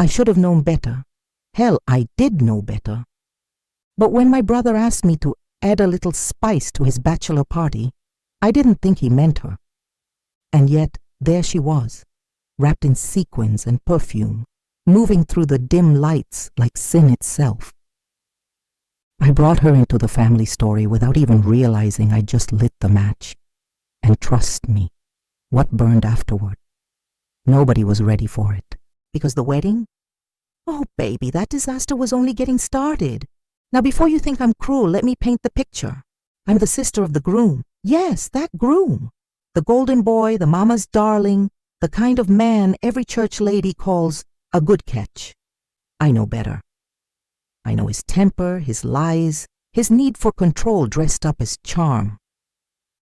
I should have known better. Hell, I did know better. But when my brother asked me to add a little spice to his bachelor party, I didn't think he meant her. And yet, there she was, wrapped in sequins and perfume, moving through the dim lights like sin itself. I brought her into the family story without even realizing I just lit the match. And trust me, what burned afterward? Nobody was ready for it. Because the wedding? Oh, baby, that disaster was only getting started. Now, before you think I'm cruel, let me paint the picture. I'm the sister of the groom. Yes, that groom. The golden boy, the mama's darling, the kind of man every church lady calls a good catch. I know better. I know his temper, his lies, his need for control dressed up as charm.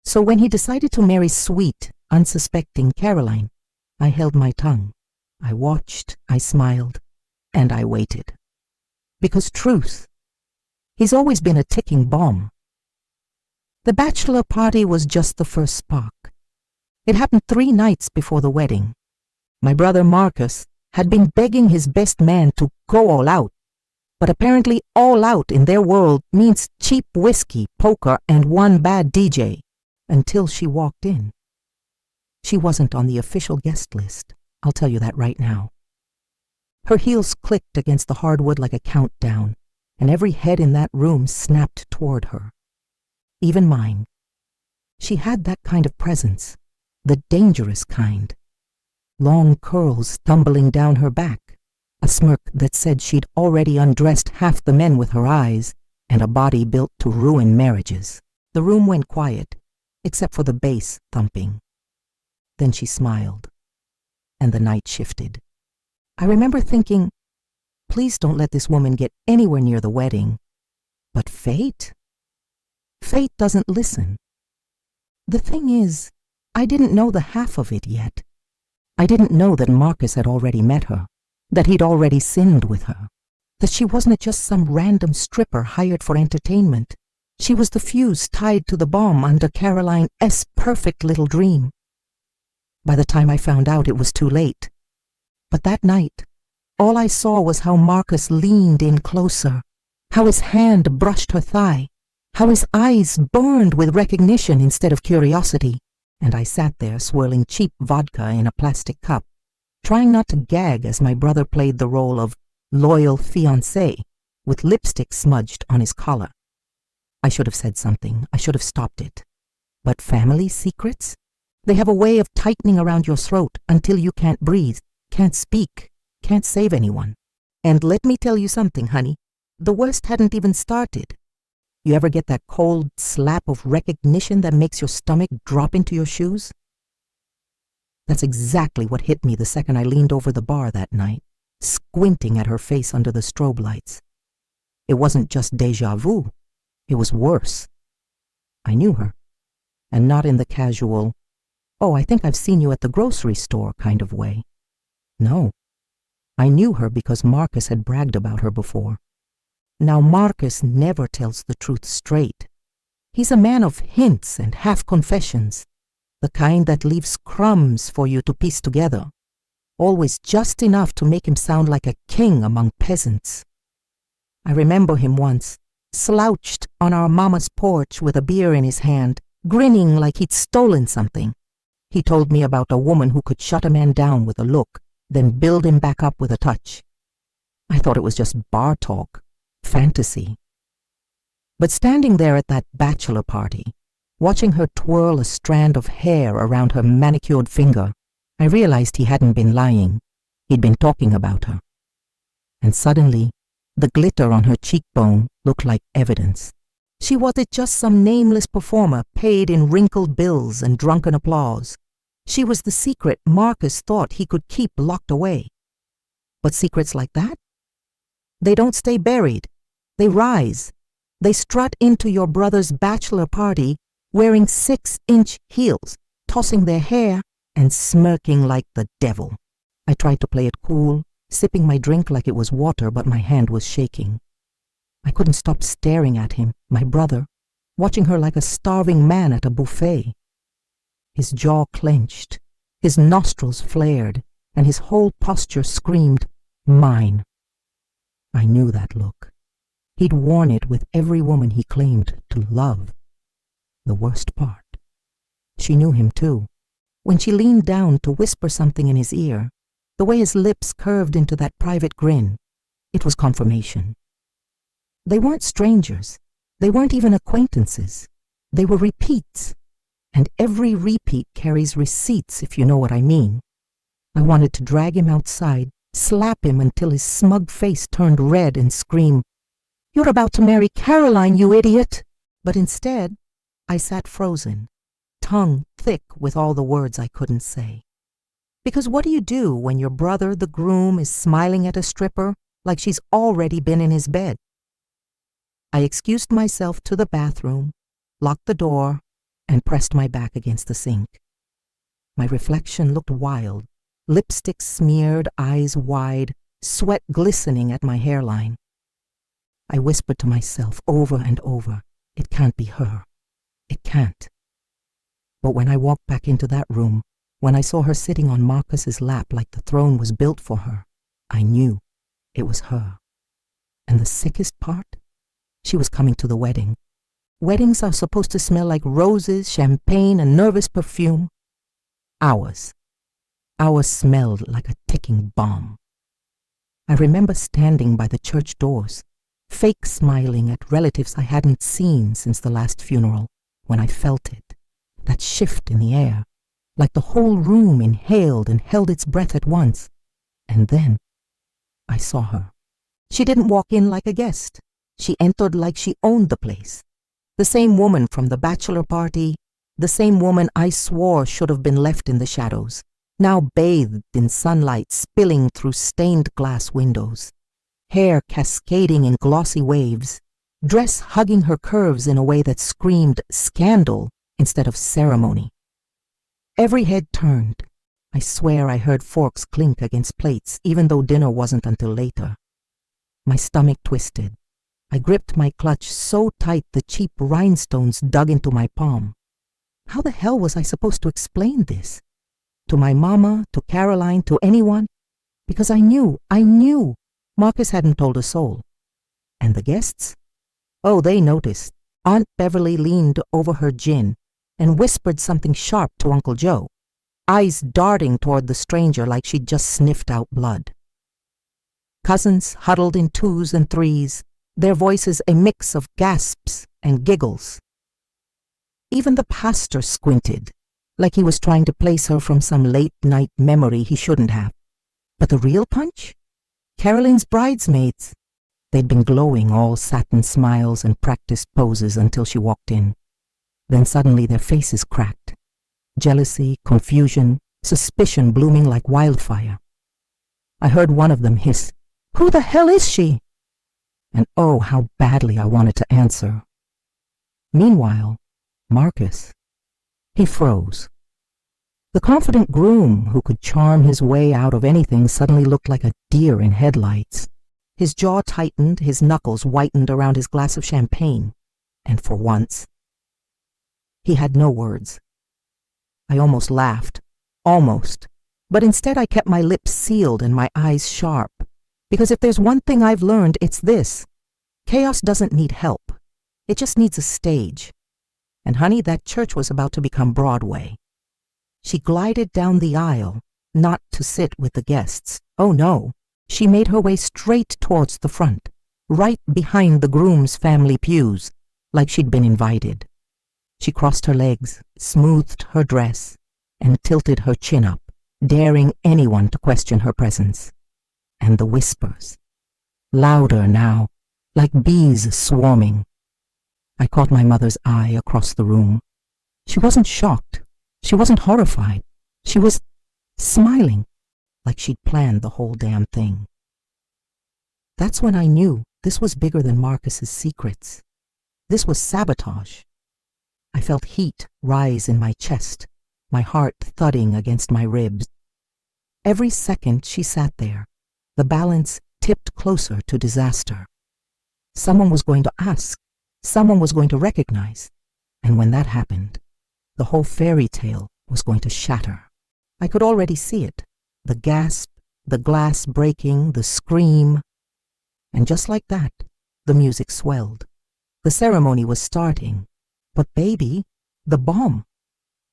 So when he decided to marry sweet, unsuspecting Caroline, I held my tongue. I watched, I smiled, and I waited. Because truth, he's always been a ticking bomb. The bachelor party was just the first spark. It happened 3 nights before the wedding. My brother Marcus had been begging his best man to go all out, but apparently all out in their world means cheap whiskey, poker, and one bad DJ, until she walked in. She wasn't on the official guest list, I'll tell you that right now. Her heels clicked against the hardwood like a countdown, and every head in that room snapped toward her. Even mine. She had that kind of presence, the dangerous kind. Long curls tumbling down her back, a smirk that said she'd already undressed half the men with her eyes, and a body built to ruin marriages. The room went quiet, except for the bass thumping. Then she smiled, and the night shifted. I remember thinking, please don't let this woman get anywhere near the wedding. But fate? Fate doesn't listen. The thing is, I didn't know the half of it yet. I didn't know that Marcus had already met her, that he'd already sinned with her, that she wasn't just some random stripper hired for entertainment. She was the fuse tied to the bomb under Caroline's perfect little dream. By the time I found out, it was too late. But that night, all I saw was how Marcus leaned in closer, how his hand brushed her thigh, how his eyes burned with recognition instead of curiosity, and I sat there swirling cheap vodka in a plastic cup, trying not to gag as my brother played the role of loyal fiancé with lipstick smudged on his collar. I should have said something. I should have stopped it. But family secrets? They have a way of tightening around your throat until you can't breathe, can't speak, can't save anyone. And let me tell you something, honey. The worst hadn't even started. You ever get that cold slap of recognition that makes your stomach drop into your shoes? That's exactly what hit me the second I leaned over the bar that night, squinting at her face under the strobe lights. It wasn't just déjà vu. It was worse. I knew her, and not in the casual, oh, I think I've seen you at the grocery store kind of way. No, I knew her because Marcus had bragged about her before. Now Marcus never tells the truth straight. He's a man of hints and half-confessions, the kind that leaves crumbs for you to piece together, always just enough to make him sound like a king among peasants. I remember him once, slouched on our mama's porch with a beer in his hand, grinning like he'd stolen something. He told me about a woman who could shut a man down with a look, then build him back up with a touch. I thought it was just bar talk, fantasy. But standing there at that bachelor party, watching her twirl a strand of hair around her manicured finger, I realized he hadn't been lying. He'd been talking about her. And suddenly, the glitter on her cheekbone looked like evidence. She wasn't just some nameless performer paid in wrinkled bills and drunken applause. She was the secret Marcus thought he could keep locked away. But secrets like that? They don't stay buried. They rise. They strut into your brother's bachelor party wearing 6-inch heels, tossing their hair and smirking like the devil. I tried to play it cool, sipping my drink like it was water, but my hand was shaking. I couldn't stop staring at him, my brother, watching her like a starving man at a buffet. His jaw clenched, his nostrils flared, and his whole posture screamed, Mine. I knew that look. He'd worn it with every woman he claimed to love. The worst part. She knew him too. When she leaned down to whisper something in his ear, the way his lips curved into that private grin, it was confirmation. They weren't strangers. They weren't even acquaintances. They were repeats. And every repeat carries receipts, if you know what I mean. I wanted to drag him outside, slap him until his smug face turned red and scream, "You're about to marry Caroline, you idiot!" But instead, I sat frozen, tongue thick with all the words I couldn't say. Because what do you do when your brother, the groom, is smiling at a stripper like she's already been in his bed? I excused myself to the bathroom, locked the door, and pressed my back against the sink. My reflection looked wild, lipstick smeared, eyes wide, sweat glistening at my hairline. I whispered to myself over and over, "It can't be her. It can't." But when I walked back into that room, when I saw her sitting on Marcus's lap like the throne was built for her, I knew it was her. And the sickest part? She was coming to the wedding. Weddings are supposed to smell like roses, champagne, and nervous perfume. Ours smelled like a ticking bomb. I remember standing by the church doors, fake smiling at relatives I hadn't seen since the last funeral, when I felt it, that shift in the air, like the whole room inhaled and held its breath at once. And then I saw her. She didn't walk in like a guest. She entered like she owned the place. The same woman from the bachelor party, the same woman I swore should have been left in the shadows, now bathed in sunlight spilling through stained glass windows, hair cascading in glossy waves, dress hugging her curves in a way that screamed scandal instead of ceremony. Every head turned. I swear I heard forks clink against plates, even though dinner wasn't until later. My stomach twisted. I gripped my clutch so tight the cheap rhinestones dug into my palm. How the hell was I supposed to explain this? To my mama, to Caroline, to anyone? Because I knew. Marcus hadn't told a soul. And the guests? Oh, they noticed. Aunt Beverly leaned over her gin and whispered something sharp to Uncle Joe, eyes darting toward the stranger like she'd just sniffed out blood. Cousins huddled in twos and threes, their voices a mix of gasps and giggles. Even the pastor squinted, like he was trying to place her from some late-night memory he shouldn't have. But the real punch? Caroline's bridesmaids. They'd been glowing, all satin smiles and practiced poses until she walked in. Then suddenly their faces cracked. Jealousy, confusion, suspicion blooming like wildfire. I heard one of them hiss, "Who the hell is she?" And oh, how badly I wanted to answer. Meanwhile, Marcus, he froze. The confident groom who could charm his way out of anything suddenly looked like a deer in headlights. His jaw tightened, his knuckles whitened around his glass of champagne, and for once, he had no words. I almost laughed, almost, but instead I kept my lips sealed and my eyes sharp. Because if there's one thing I've learned, it's this. Chaos doesn't need help. It just needs a stage. And honey, that church was about to become Broadway. She glided down the aisle, not to sit with the guests. Oh no, she made her way straight towards the front, right behind the groom's family pews, like she'd been invited. She crossed her legs, smoothed her dress, and tilted her chin up, daring anyone to question her presence. And the whispers, louder now, like bees swarming. I caught my mother's eye across the room. She wasn't shocked. She wasn't horrified. She was smiling, like she'd planned the whole damn thing. That's when I knew this was bigger than Marcus's secrets. This was sabotage. I felt heat rise in my chest, my heart thudding against my ribs. Every second she sat there, the balance tipped closer to disaster. Someone was going to ask. Someone was going to recognize. And when that happened, the whole fairy tale was going to shatter. I could already see it. The gasp, the glass breaking, the scream. And just like that, the music swelled. The ceremony was starting. But baby, the bomb.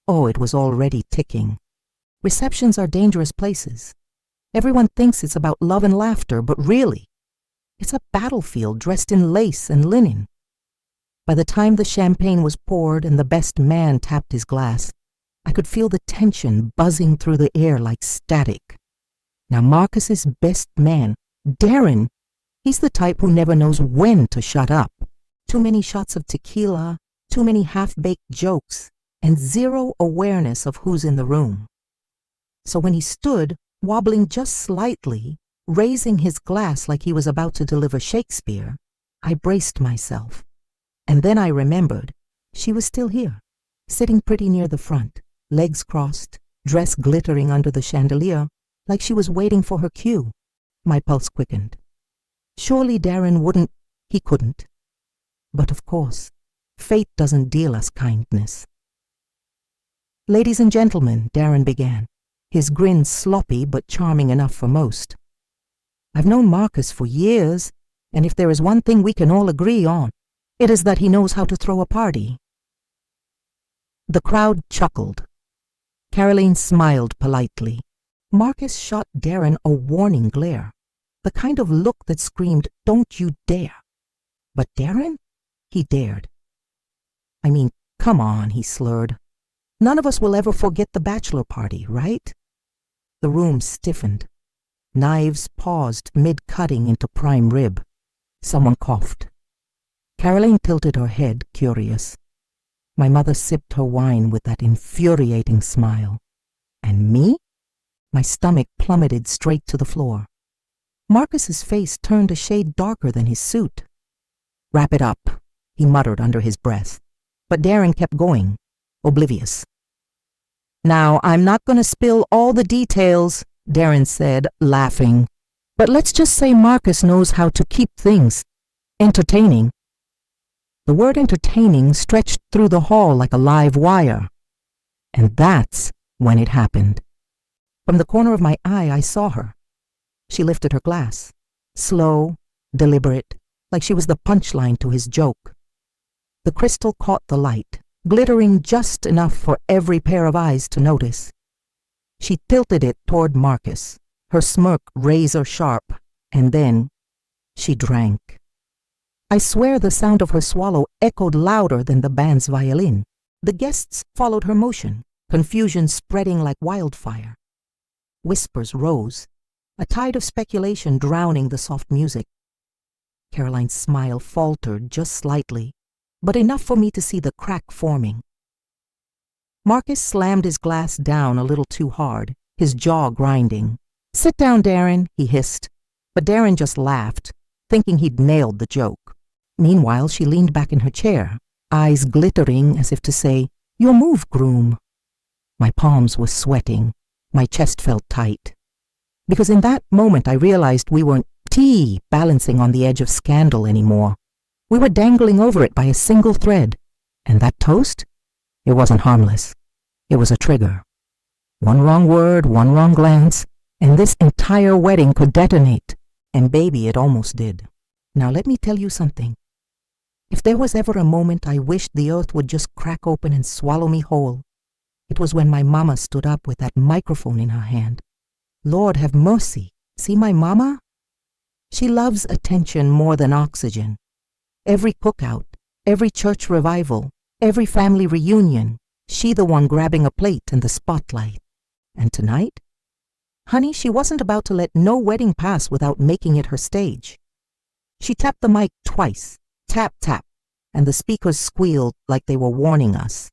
Oh, it was already ticking. Receptions are dangerous places. Everyone thinks it's about love and laughter, but really, it's a battlefield dressed in lace and linen. By the time the champagne was poured and the best man tapped his glass, I could feel the tension buzzing through the air like static. Now Marcus's best man, Darren, he's the type who never knows when to shut up. Too many shots of tequila, too many half-baked jokes, and zero awareness of who's in the room. So when he stood, wobbling just slightly, raising his glass like he was about to deliver Shakespeare, I braced myself. And then I remembered she was still here, sitting pretty near the front, legs crossed, dress glittering under the chandelier, like she was waiting for her cue. My pulse quickened. Surely Darren he couldn't. But of course, fate doesn't deal us kindness. "Ladies and gentlemen," Darren began, his grin sloppy but charming enough for most. "I've known Marcus for years, and if there is one thing we can all agree on, it is that he knows how to throw a party." The crowd chuckled. Caroline smiled politely. Marcus shot Darren a warning glare, the kind of look that screamed, "Don't you dare." But Darren? He dared. "I mean, come on," he slurred. "None of us will ever forget the bachelor party, right?" The room stiffened. Knives paused mid-cutting into prime rib. Someone coughed. Caroline tilted her head, curious. My mother sipped her wine with that infuriating smile. And me? My stomach plummeted straight to the floor. Marcus's face turned a shade darker than his suit. "Wrap it up," he muttered under his breath. But Darren kept going, oblivious. "Now, I'm not going to spill all the details," Darren said, laughing. "But let's just say Marcus knows how to keep things entertaining." The word entertaining stretched through the hall like a live wire. And that's when it happened. From the corner of my eye, I saw her. She lifted her glass, slow, deliberate, like she was the punchline to his joke. The crystal caught the light, glittering just enough for every pair of eyes to notice. She tilted it toward Marcus, her smirk razor sharp, and then she drank. I swear the sound of her swallow echoed louder than the band's violin. The guests followed her motion, confusion spreading like wildfire. Whispers rose, a tide of speculation drowning the soft music. Caroline's smile faltered just slightly, but enough for me to see the crack forming. Marcus slammed his glass down a little too hard, his jaw grinding. "Sit down, Darren," he hissed, but Darren just laughed, thinking he'd nailed the joke. Meanwhile, she leaned back in her chair, eyes glittering as if to say, "Your move, groom." My palms were sweating, my chest felt tight. Because in that moment I realized we weren't balancing on the edge of scandal anymore. We were dangling over it by a single thread. And that toast? It wasn't harmless. It was a trigger. One wrong word, one wrong glance, and this entire wedding could detonate. And baby, it almost did. Now let me tell you something. If there was ever a moment I wished the earth would just crack open and swallow me whole, it was when my mama stood up with that microphone in her hand. Lord have mercy. See my mama? She loves attention more than oxygen. Every cookout, every church revival, every family reunion, she the one grabbing a plate in the spotlight. And tonight? Honey, she wasn't about to let no wedding pass without making it her stage. She tapped the mic twice, tap, tap, and the speakers squealed like they were warning us.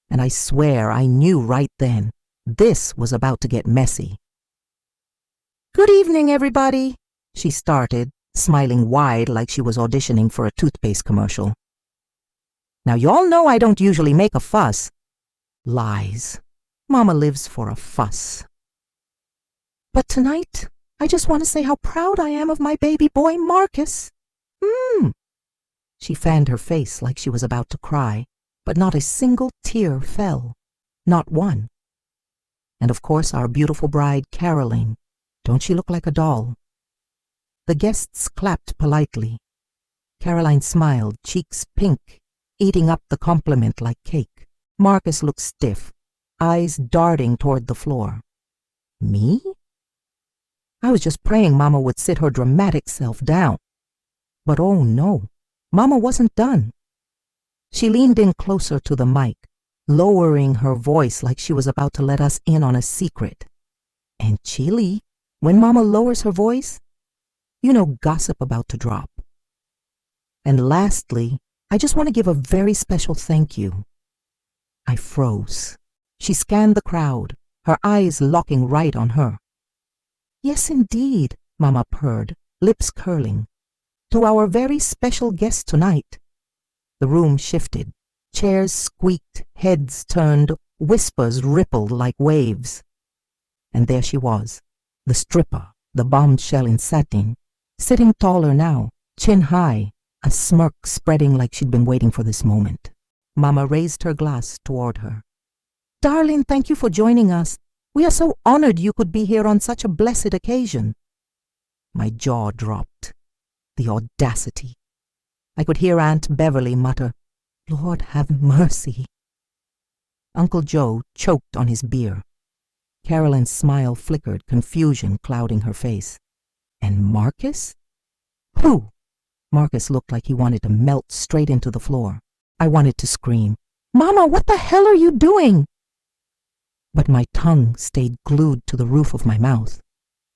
And I swear I knew right then, this was about to get messy. "Good evening, everybody," she started, smiling wide like she was auditioning for a toothpaste commercial. "Now y'all know I don't usually make a fuss." Lies. Mama lives for a fuss. "But tonight, I just want to say how proud I am of my baby boy, Marcus. She fanned her face like she was about to cry, but not a single tear fell. Not one. And of course our beautiful bride, Caroline, Don't she look like a doll?" The guests clapped politely. Caroline smiled, cheeks pink, eating up the compliment like cake. Marcus looked stiff, eyes darting toward the floor. Me? I was just praying Mama would sit her dramatic self down. But oh no, Mama wasn't done. She leaned in closer to the mic, lowering her voice like she was about to let us in on a secret. And Chili, when Mama lowers her voice, you know gossip about to drop. And lastly, I just want to give a very special thank you. I froze. She scanned the crowd, her eyes locking right on her. Yes, indeed, Mama purred, lips curling. To our very special guest tonight. The room shifted. Chairs squeaked, heads turned, whispers rippled like waves. And there she was, the stripper, the bombshell in satin, sitting taller now, chin high, a smirk spreading like she'd been waiting for this moment. Mama raised her glass toward her. "Darling, thank you for joining us. We are so honored you could be here on such a blessed occasion." My jaw dropped. The audacity. I could hear Aunt Beverly mutter, "Lord have mercy." Uncle Joe choked on his beer. Carolyn's smile flickered, confusion clouding her face. And Marcus? Who? Marcus looked like he wanted to melt straight into the floor. I wanted to scream, "Mama, what the hell are you doing?" But my tongue stayed glued to the roof of my mouth.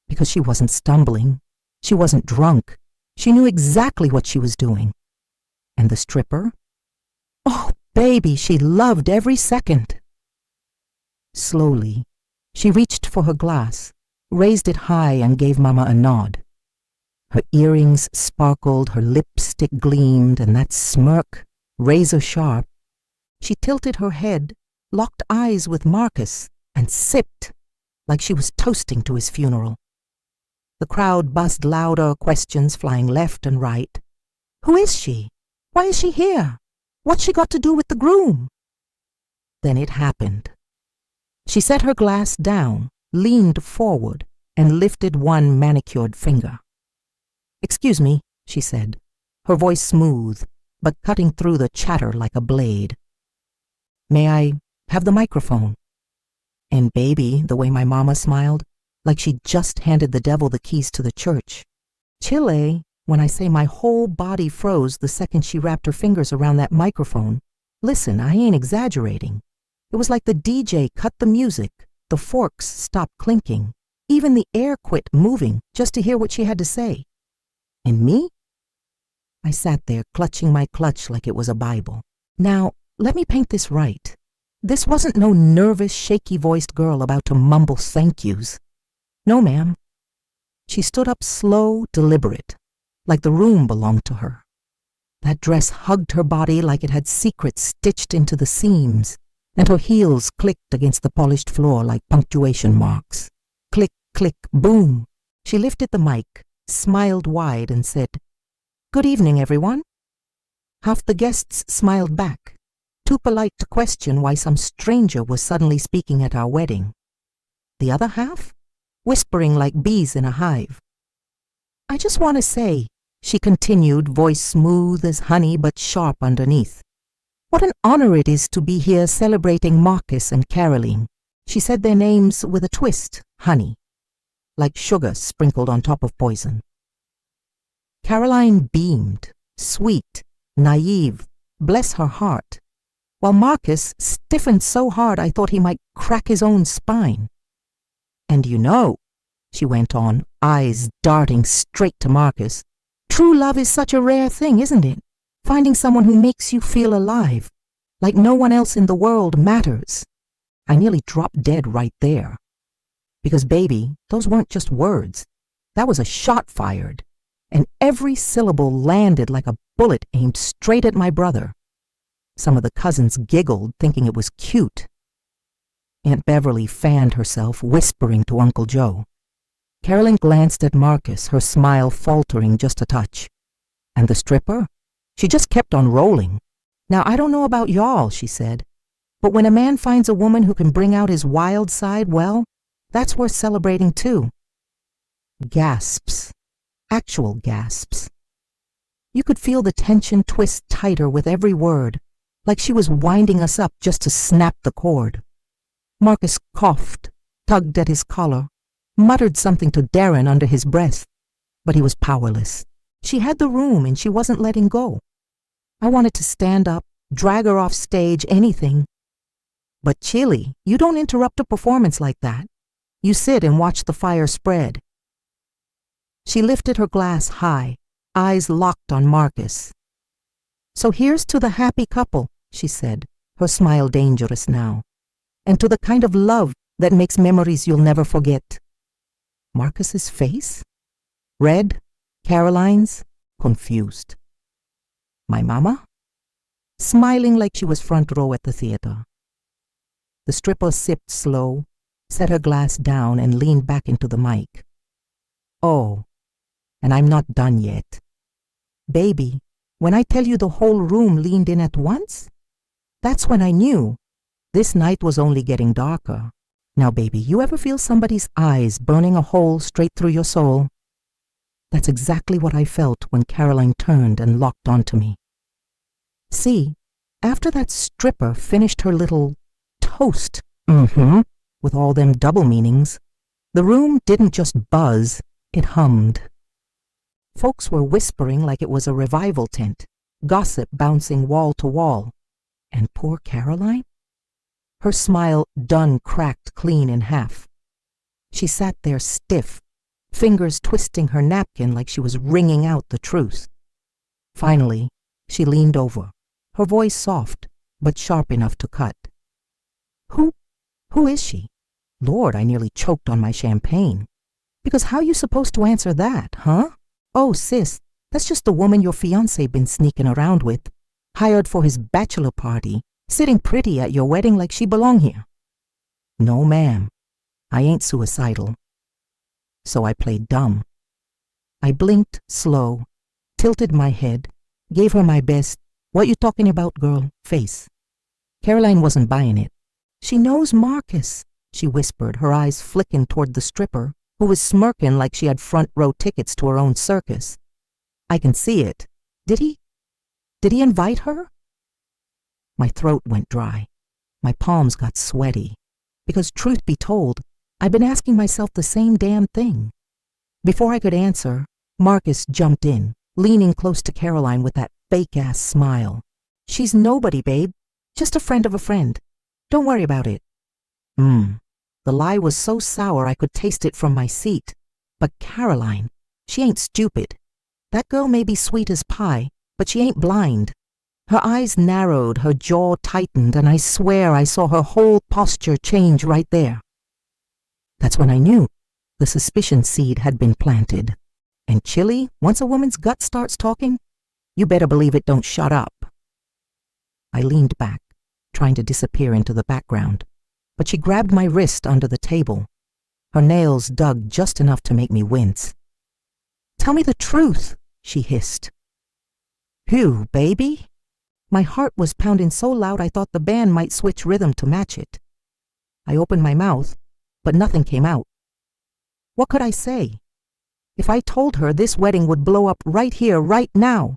Because she wasn't stumbling. She wasn't drunk. She knew exactly what she was doing. And the stripper? Oh, baby, she loved every second. Slowly, she reached for her glass, raised it high and gave Mama a nod. Her earrings sparkled, her lipstick gleamed, and that smirk, razor sharp. She tilted her head, locked eyes with Marcus, and sipped like she was toasting to his funeral. The crowd buzzed louder, questions flying left and right. Who is she? Why is she here? What's she got to do with the groom? Then it happened. She set her glass down, leaned forward, and lifted one manicured finger. "Excuse me," she said, her voice smooth, but cutting through the chatter like a blade. "May I have the microphone?" And baby, the way my mama smiled, like she'd just handed the devil the keys to the church. Chile, when I say my whole body froze the second she wrapped her fingers around that microphone. Listen, I ain't exaggerating. It was like the DJ cut the music, the forks stopped clinking, even the air quit moving just to hear what she had to say. And me? I sat there clutching my clutch like it was a Bible. Now, let me paint this right. This wasn't no nervous, shaky-voiced girl about to mumble thank yous. No, ma'am. She stood up slow, deliberate, like the room belonged to her. That dress hugged her body like it had secrets stitched into the seams, and her heels clicked against the polished floor like punctuation marks. Click, click, boom. She lifted the mic, smiled wide, and said, "Good evening, everyone." Half the guests smiled back, too polite to question why some stranger was suddenly speaking at our wedding. The other half? Whispering like bees in a hive. "I just want to say," she continued, voice smooth as honey but sharp underneath, "what an honor it is to be here celebrating Marcus and Caroline." She said their names with a twist, honey, like sugar sprinkled on top of poison. Caroline beamed, sweet, naive, bless her heart, while Marcus stiffened so hard I thought he might crack his own spine. "And you know," she went on, eyes darting straight to Marcus, "true love is such a rare thing, isn't it? Finding someone who makes you feel alive, like no one else in the world matters." I nearly dropped dead right there. Because, baby, those weren't just words. That was a shot fired, and every syllable landed like a bullet aimed straight at my brother. Some of the cousins giggled, thinking it was cute. Aunt Beverly fanned herself, whispering to Uncle Joe. Carolyn glanced at Marcus, her smile faltering just a touch. And the stripper? She just kept on rolling. "Now, I don't know about y'all," she said, "but when a man finds a woman who can bring out his wild side, well, that's worth celebrating too." gasps, actual gasps. You could feel the tension twist tighter with every word, like she was winding us up just to snap the cord. Marcus coughed, tugged at his collar, muttered something to Darren under his breath, but he was powerless. She had the room and she wasn't letting go. I wanted to stand up, drag her off stage, anything. But Chili, you don't interrupt a performance like that. You sit and watch the fire spread. She lifted her glass high, eyes locked on Marcus. So here's to the happy couple, she said, her smile dangerous now, and to the kind of love that makes memories you'll never forget. Marcus's face? Red, Caroline's, confused. My mama? Smiling like she was front row at the theater. The stripper sipped slow, set her glass down and leaned back into the mic. Oh, and I'm not done yet. Baby, when I tell you the whole room leaned in at once, that's when I knew this night was only getting darker. Now, baby, you ever feel somebody's eyes burning a hole straight through your soul? That's exactly what I felt when Caroline turned and locked onto me. See, after that stripper finished her little toast, with all them double meanings, the room didn't just buzz, it hummed. Folks were whispering like it was a revival tent, gossip bouncing wall to wall. And poor Caroline? Her smile done cracked clean in half. She sat there stiff, fingers twisting her napkin like she was wringing out the truth. Finally, she leaned over, her voice soft, but sharp enough to cut. Who is she? Lord, I nearly choked on my champagne. Because how you supposed to answer that, huh? Oh, sis, that's just the woman your fiancé been sneaking around with, hired for his bachelor party, sitting pretty at your wedding like she belong here. No, ma'am, I ain't suicidal. So I played dumb. I blinked slow, tilted my head, gave her my best, what you talking about, girl, face. Caroline wasn't buying it. She knows Marcus, she whispered, her eyes flicking toward the stripper, who was smirking like she had front row tickets to her own circus. I can see it. Did he invite her? My throat went dry. My palms got sweaty. Because truth be told, I'd been asking myself the same damn thing. Before I could answer, Marcus jumped in, leaning close to Caroline with that fake-ass smile. She's nobody, babe. Just a friend of a friend. Don't worry about it. The lie was so sour I could taste it from my seat. But Caroline, she ain't stupid. That girl may be sweet as pie, but she ain't blind. Her eyes narrowed, her jaw tightened, and I swear I saw her whole posture change right there. That's when I knew the suspicion seed had been planted. And Chili, once a woman's gut starts talking, you better believe it don't shut up. I leaned back, trying to disappear into the background, but she grabbed my wrist under the table. Her nails dug just enough to make me wince. Tell me the truth, she hissed. Who, baby? My heart was pounding so loud I thought the band might switch rhythm to match it. I opened my mouth, but nothing came out. What could I say? If I told her, this wedding would blow up right here, right now.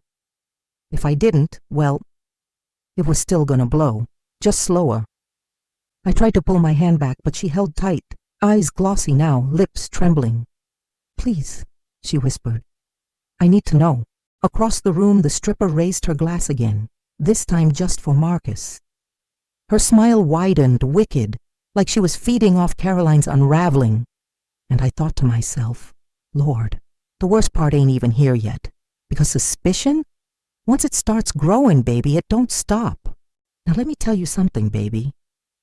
If I didn't, well, it was still gonna blow, just slower. I tried to pull my hand back, but she held tight, eyes glossy now, lips trembling. Please, she whispered. I need to know. Across the room, the stripper raised her glass again, this time just for Marcus. Her smile widened, wicked, like she was feeding off Caroline's unraveling. And I thought to myself, Lord, the worst part ain't even here yet. Because suspicion? Once it starts growing, baby, it don't stop. Now let me tell you something, baby.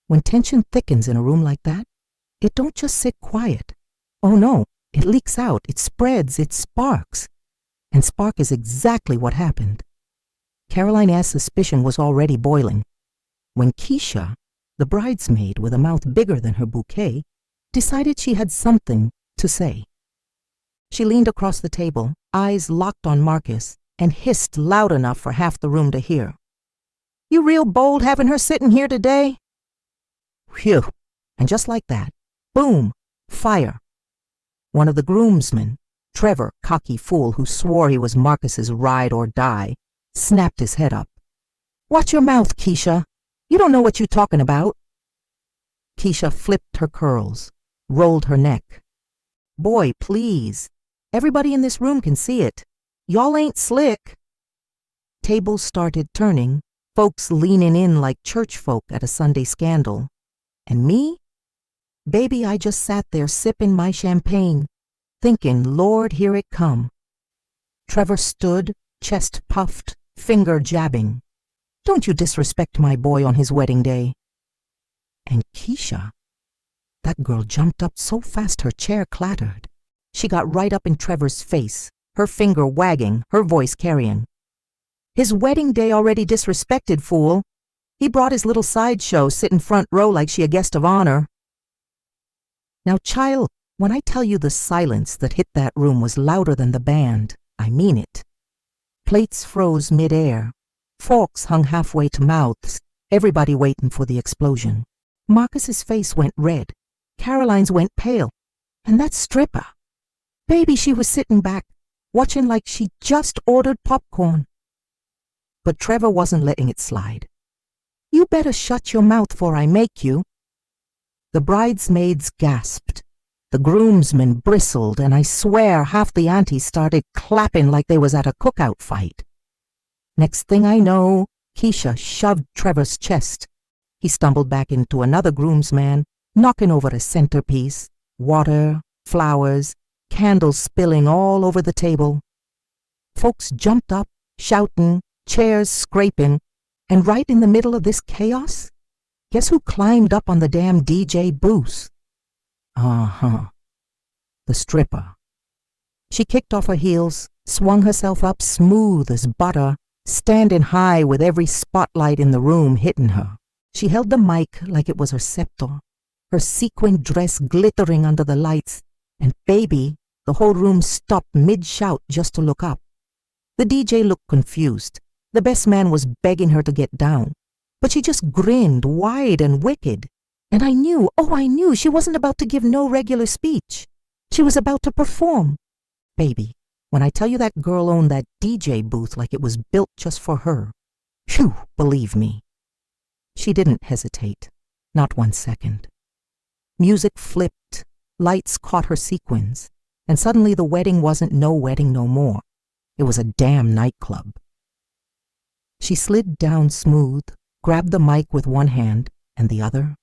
When tension thickens in a room like that, it don't just sit quiet. Oh no, it leaks out, it spreads, it sparks. And spark is exactly what happened. Caroline's suspicion was already boiling. When Keisha, the bridesmaid with a mouth bigger than her bouquet, decided she had something to say. She leaned across the table, eyes locked on Marcus, and hissed loud enough for half the room to hear. You real bold having her sitting here today? Phew. And just like that, boom, fire. One of the groomsmen, Trevor, cocky fool who swore he was Marcus's ride or die, snapped his head up. "Watch your mouth, Keisha. You don't know what you're talking about." Keisha flipped her curls, rolled her neck. "Boy, please. Everybody in this room can see it. Y'all ain't slick." Tables started turning, folks leaning in like church folk at a Sunday scandal. And me? Baby, I just sat there sipping my champagne, thinking, Lord, here it come. Trevor stood, chest puffed, finger jabbing. "Don't you disrespect my boy on his wedding day." And Keisha, that girl jumped up so fast her chair clattered. She got right up in Trevor's face, her finger wagging, her voice carrying. "His wedding day already disrespected, fool. He brought his little sideshow, sitting front row like she a guest of honor." Now, child, when I tell you the silence that hit that room was louder than the band, I mean it. Plates froze mid-air. Forks hung halfway to mouths, everybody waiting for the explosion. Marcus's face went red. Caroline's went pale. And that stripper. Baby, she was sitting back, watching like she just ordered popcorn. But Trevor wasn't letting it slide. "You better shut your mouth before I make you." The bridesmaids gasped. The groomsmen bristled, and I swear half the aunties started clapping like they was at a cookout fight. Next thing I know, Keisha shoved Trevor's chest. He stumbled back into another groomsman, knocking over a centerpiece, water, flowers, candles spilling all over the table. Folks jumped up, shouting, chairs scraping, and right in the middle of this chaos, guess who climbed up on the damn DJ booth? The stripper. She kicked off her heels, swung herself up smooth as butter, standing high with every spotlight in the room hitting her. She held the mic like it was her scepter, her sequin dress glittering under the lights, and baby, the whole room stopped mid-shout just to look up. The DJ looked confused. The best man was begging her to get down, but she just grinned wide and wicked. And I knew, she wasn't about to give no regular speech. She was about to perform. Baby, when I tell you that girl owned that DJ booth like it was built just for her, phew, believe me. She didn't hesitate, not 1 second. Music flipped, lights caught her sequins, and suddenly the wedding wasn't no wedding no more. It was a damn nightclub. She slid down smooth, grabbed the mic with one hand and the other.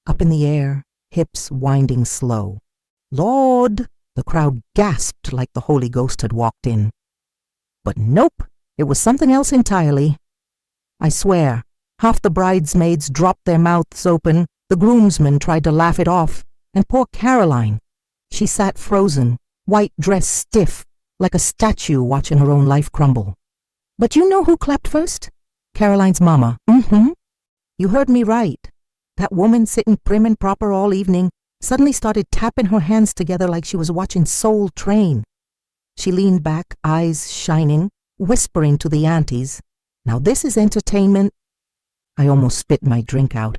Up in the air, hips winding slow. Lord! The crowd gasped like the Holy Ghost had walked in. But nope, it was something else entirely. I swear, half the bridesmaids dropped their mouths open, the groomsmen tried to laugh it off, and poor Caroline, she sat frozen, white dress stiff, like a statue watching her own life crumble. But you know who clapped first? Caroline's mama. You heard me right. That woman sitting prim and proper all evening suddenly started tapping her hands together like she was watching Soul Train. She leaned back, eyes shining, whispering to the aunties, "Now this is entertainment." I almost spit my drink out.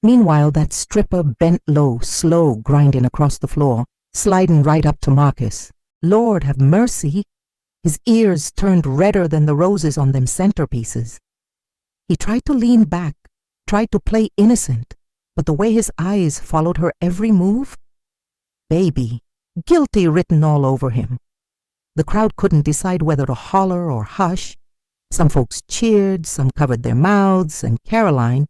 Meanwhile, that stripper bent low, slow, grinding across the floor, sliding right up to Marcus. Lord have mercy. His ears turned redder than the roses on them centerpieces. He tried to lean back, tried to play innocent, but the way his eyes followed her every move, baby, guilty written all over him. The crowd couldn't decide whether to holler or hush. Some folks cheered, some covered their mouths, and Caroline,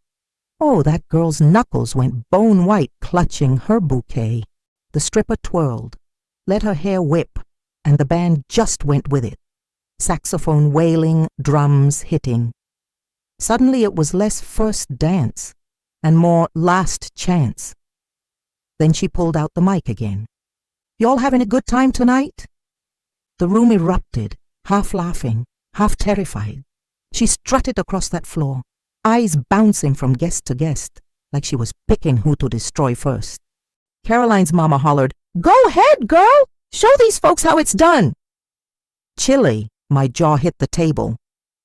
oh, that girl's knuckles went bone white clutching her bouquet. The stripper twirled, let her hair whip, and the band just went with it. Saxophone wailing, drums hitting. Suddenly it was less first dance and more last chance. Then she pulled out the mic again. "Y'all having a good time tonight?" The room erupted, half laughing, half terrified. She strutted across that floor, eyes bouncing from guest to guest, like she was picking who to destroy first. Caroline's mama hollered, "Go ahead, girl! Show these folks how it's done!" Chilly, my jaw hit the table.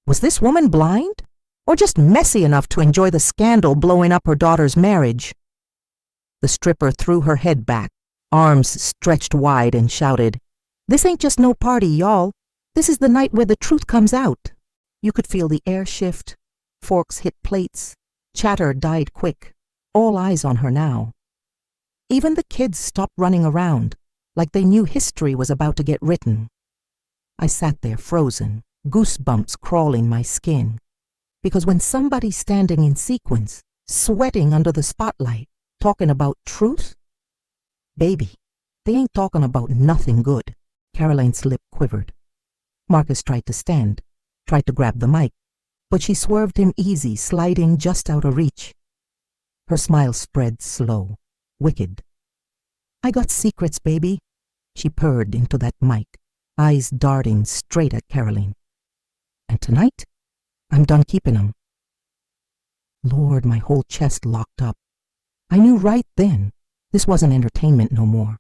Was this woman blind? Or just messy enough to enjoy the scandal blowing up her daughter's marriage? The stripper threw her head back. arms stretched wide, and shouted, "This ain't just no party, y'all. This is the night where the truth comes out." You could feel the air shift, forks hit plates, chatter died quick, all eyes on her now. Even the kids stopped running around, like they knew history was about to get written. I sat there frozen, goosebumps crawling my skin, because when somebody's standing in sequence, sweating under the spotlight, talking about truth, baby, they ain't talking about nothing good. Caroline's lip quivered. Marcus tried to stand, tried to grab the mic, but she swerved him easy, sliding just out of reach. Her smile spread slow, wicked. "I got secrets, baby," she purred into that mic, eyes darting straight at Caroline. "And tonight, I'm done keeping 'em." Lord, my whole chest locked up. I knew right then this wasn't entertainment no more.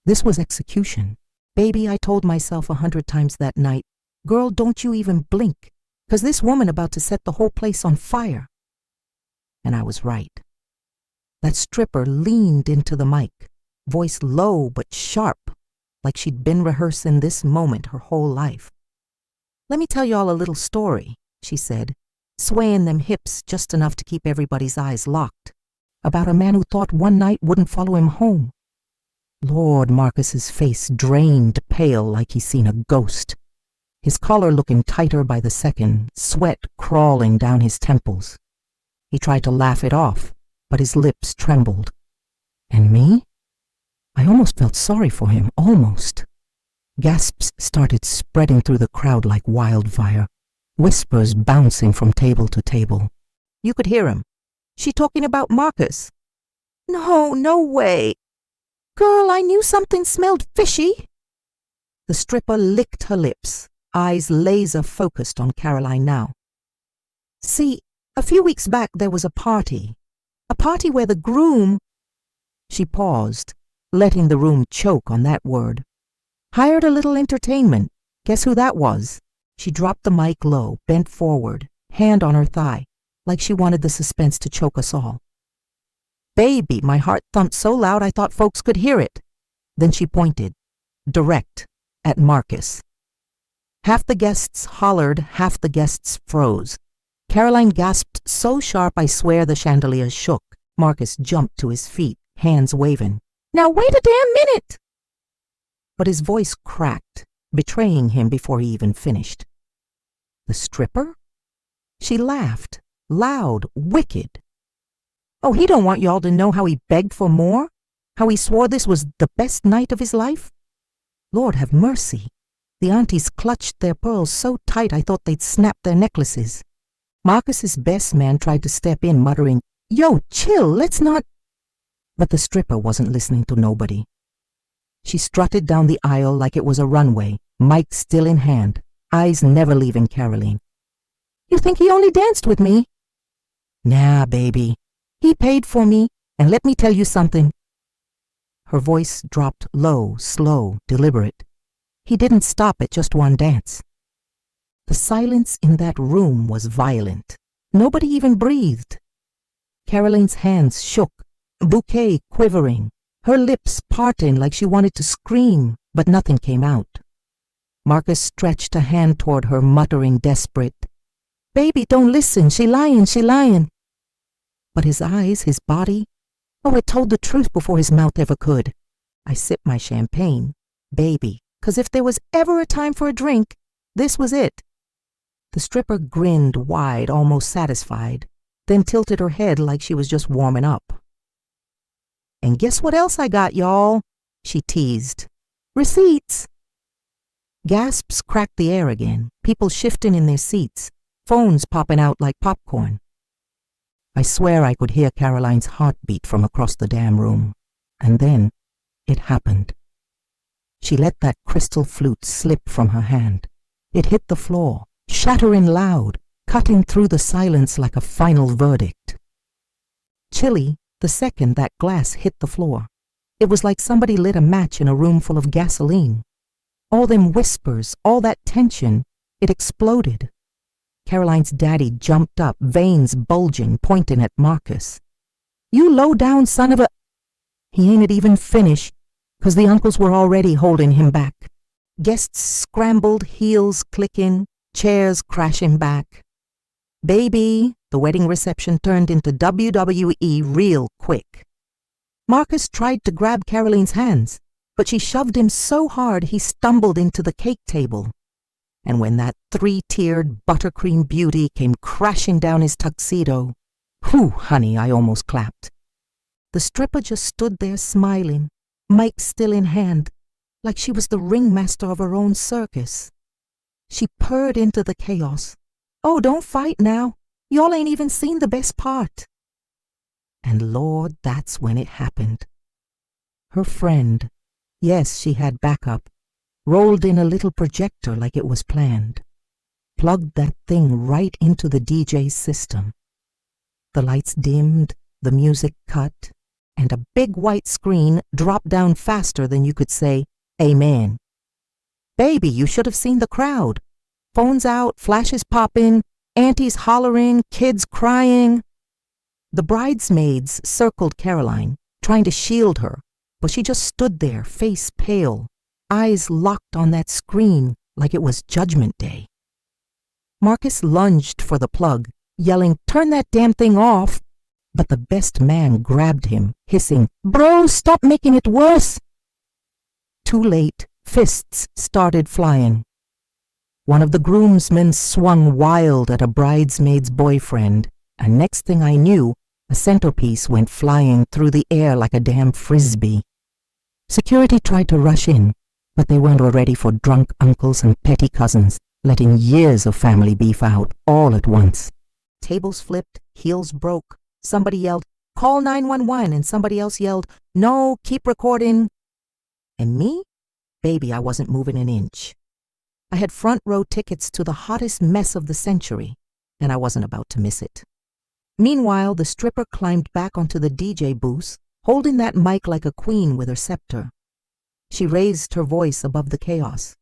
This was execution. Baby, I told myself 100 times that night, girl, don't you even blink, 'cause this woman about to set the whole place on fire. And I was right. That stripper leaned into the mic, voice low but sharp, like she'd been rehearsing this moment her whole life. "Let me tell y'all a little story," she said, swaying them hips just enough to keep everybody's eyes locked, "about a man who thought one night wouldn't follow him home." Lord, Marcus's face drained pale like he'd seen a ghost, his collar looking tighter by the second, sweat crawling down his temples. He tried to laugh it off, but his lips trembled. And me? I almost felt sorry for him, almost. Gasps started spreading through the crowd like wildfire, whispers bouncing from table to table. You could hear him. "She talking about Marcus?" "No, no way. Girl, I knew something smelled fishy." The stripper licked her lips, eyes laser-focused on Caroline now. "See, a few weeks back there was a party where the groom—" She paused, letting the room choke on that word. "Hired a little entertainment. Guess who that was?" She dropped the mic low, bent forward, hand on her thigh, like she wanted the suspense to choke us all. Baby, my heart thumped so loud I thought folks could hear it. Then she pointed, direct, at Marcus. Half the guests hollered, half the guests froze. Caroline gasped so sharp I swear the chandelier shook. Marcus jumped to his feet, hands waving. "Now wait a damn minute!" But his voice cracked, betraying him before he even finished. "The stripper?" She laughed, loud, wicked. "Oh, he don't want y'all to know how he begged for more? How he swore this was the best night of his life? Lord have mercy. The aunties clutched their pearls so tight I thought they'd snap their necklaces. Marcus's best man tried to step in, muttering, "Yo, chill, let's not—" But the stripper wasn't listening to nobody. She strutted down the aisle like it was a runway, mic still in hand, eyes never leaving Caroline. "You think he only danced with me?" "Nah, baby. He paid for me, and let me tell you something." Her voice dropped low, slow, deliberate. He didn't stop at just one dance. The silence in that room was violent. Nobody even breathed. Caroline's hands shook, bouquet quivering, her lips parting like she wanted to scream, but nothing came out. Marcus stretched a hand toward her, muttering desperate, "Baby, don't listen, she lying, she lying." But his eyes, his body, oh, it told the truth before his mouth ever could. I sipped my champagne, baby, 'cause if there was ever a time for a drink, this was it. The stripper grinned wide, almost satisfied, then tilted her head like she was just warming up. "And guess what else I got, y'all?" she teased. "Receipts." Gasps cracked the air again, people shifting in their seats, phones popping out like popcorn. I swear I could hear Caroline's heartbeat from across the damn room. And then it happened. She let that crystal flute slip from her hand. It hit the floor, shattering loud, cutting through the silence like a final verdict. Chilly, the second that glass hit the floor. It was like somebody lit a match in a room full of gasoline. All them whispers, all that tension, it exploded. Caroline's daddy jumped up, veins bulging, pointing at Marcus. "You low-down son of a—" He ain't even finished. 'cause the uncles were already holding him back. Guests scrambled, heels clicking, chairs crashing back. Baby, the wedding reception turned into WWE real quick. Marcus tried to grab Caroline's hands, but she shoved him so hard he stumbled into the cake table. And when that three-tiered buttercream beauty came crashing down his tuxedo, whew, honey, I almost clapped. The stripper just stood there smiling, mic still in hand, like she was the ringmaster of her own circus. She purred into the chaos. "Oh, don't fight now. Y'all ain't even seen the best part." And Lord, that's when it happened. Her friend, yes, she had backup, rolled in a little projector like it was planned, plugged that thing right into the DJ's system. The lights dimmed, the music cut, and a big white screen dropped down faster than you could say, "Amen." Baby, you should have seen the crowd. Phones out, flashes popping, aunties hollering, kids crying. The bridesmaids circled Caroline, trying to shield her, but she just stood there, face pale, eyes locked on that screen like it was Judgment Day. Marcus lunged for the plug, yelling, "Turn that damn thing off!" But the best man grabbed him, hissing, "Bro, stop making it worse!" Too late, fists started flying. One of the groomsmen swung wild at a bridesmaid's boyfriend, and next thing I knew, a centerpiece went flying through the air like a damn frisbee. Security tried to rush in, but they weren't ready for drunk uncles and petty cousins, letting years of family beef out all at once. Tables flipped, heels broke. Somebody yelled, "Call 911," and somebody else yelled, "No, keep recording." And me? Baby, I wasn't moving an inch. I had front row tickets to the hottest mess of the century, and I wasn't about to miss it. Meanwhile, the stripper climbed back onto the DJ booth, holding that mic like a queen with her scepter. She raised her voice above the chaos.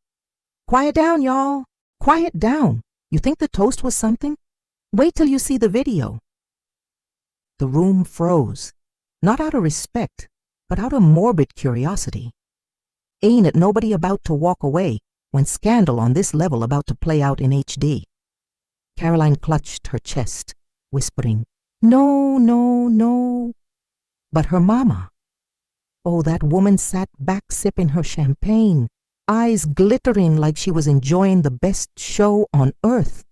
"Quiet down, y'all. Quiet down. You think the toast was something? Wait till you see the video." The room froze, not out of respect, but out of morbid curiosity. Ain't it nobody about to walk away when scandal on this level about to play out in HD? Caroline clutched her chest, whispering, "No, no, no." But her mama, oh, that woman sat back sipping her champagne, eyes glittering like she was enjoying the best show on earth.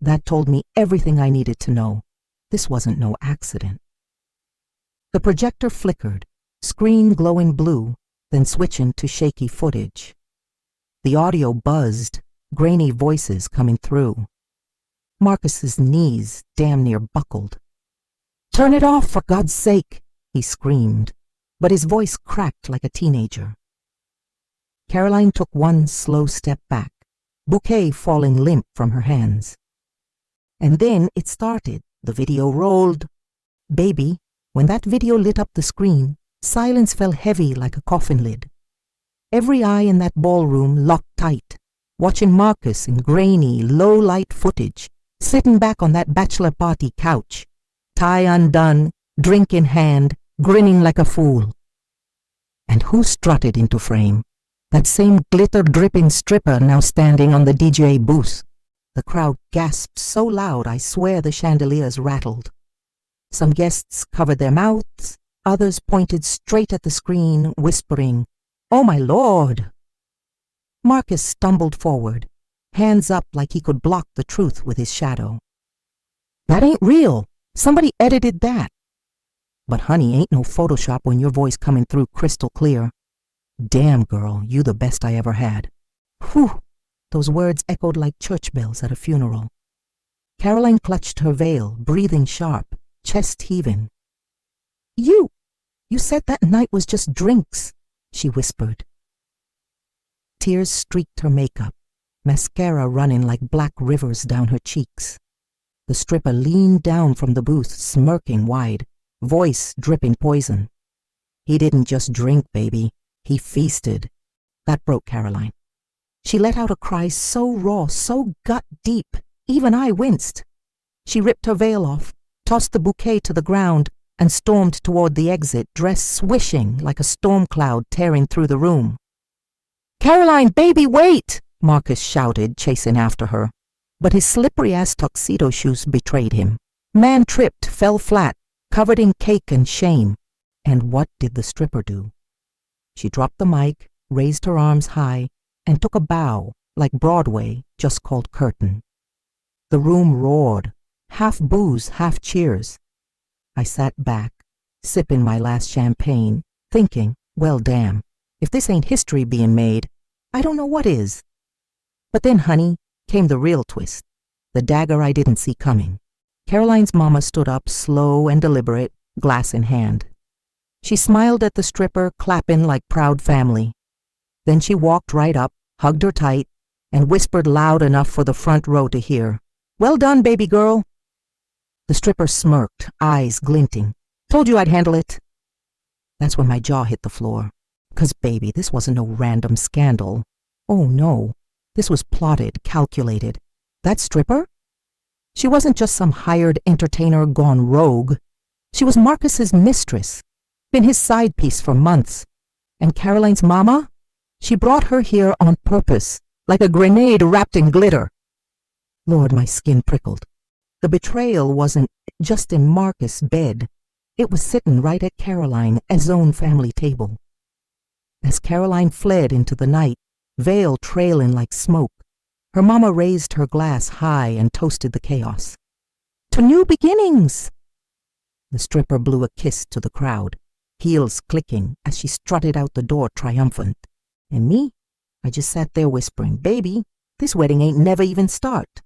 That told me everything I needed to know. This wasn't no accident. The projector flickered, screen glowing blue, then switching to shaky footage. The audio buzzed, grainy voices coming through. Marcus's knees damn near buckled. "Turn it off, for God's sake," he screamed, but his voice cracked like a teenager. Caroline took one slow step back, bouquet falling limp from her hands. And then it started. The video rolled. Baby, when that video lit up the screen, silence fell heavy like a coffin lid. Every eye in that ballroom locked tight, watching Marcus in grainy, low-light footage, sitting back on that bachelor party couch, tie undone, drink in hand, grinning like a fool. And who strutted into frame? That same glitter-dripping stripper now standing on the DJ booth. The crowd gasped so loud I swear the chandeliers rattled. Some guests covered their mouths, others pointed straight at the screen, whispering, "Oh my Lord!" Marcus stumbled forward, hands up like he could block the truth with his shadow. "That ain't real. Somebody edited that." But honey, ain't no Photoshop when your voice coming through crystal clear. "Damn, girl, you the best I ever had." Whew! Those words echoed like church bells at a funeral. Caroline clutched her veil, breathing sharp, chest heaving. You said that night was just drinks," she whispered. Tears streaked her makeup, mascara running like black rivers down her cheeks. The stripper leaned down from the booth, smirking wide, voice dripping poison. "He didn't just drink, baby. He feasted." That broke Caroline. She let out a cry so raw, so gut-deep, even I winced. She ripped her veil off, tossed the bouquet to the ground, and stormed toward the exit, dress swishing like a storm cloud tearing through the room. "Caroline, baby, wait!" Marcus shouted, chasing after her. But his slippery-ass tuxedo shoes betrayed him. Man tripped, fell flat, covered in cake and shame. And what did the stripper do? She dropped the mic, raised her arms high, and took a bow, like Broadway, just called curtain. The room roared, half booze, half cheers. I sat back, sipping my last champagne, thinking, well, damn, if this ain't history being made, I don't know what is. But then, honey, came the real twist, the dagger I didn't see coming. Caroline's mama stood up, slow and deliberate, glass in hand. She smiled at the stripper, clapping like proud family. Then she walked right up, hugged her tight, and whispered loud enough for the front row to hear, "Well done, baby girl." The stripper smirked, eyes glinting. "Told you I'd handle it." That's when my jaw hit the floor. 'Cause, baby, this wasn't no random scandal. Oh, no. This was plotted, calculated. That stripper? She wasn't just some hired entertainer gone rogue. She was Marcus's mistress, been his side piece for months. And Caroline's mama? She brought her here on purpose, like a grenade wrapped in glitter. Lord, my skin prickled. The betrayal wasn't just in Marcus' bed. It was sitting right at Caroline's own family table. As Caroline fled into the night, veil trailing like smoke, her mama raised her glass high and toasted the chaos. "To new beginnings!" The stripper blew a kiss to the crowd, heels clicking as she strutted out the door triumphant. And me? I just sat there whispering, "Baby, this wedding ain't never even start."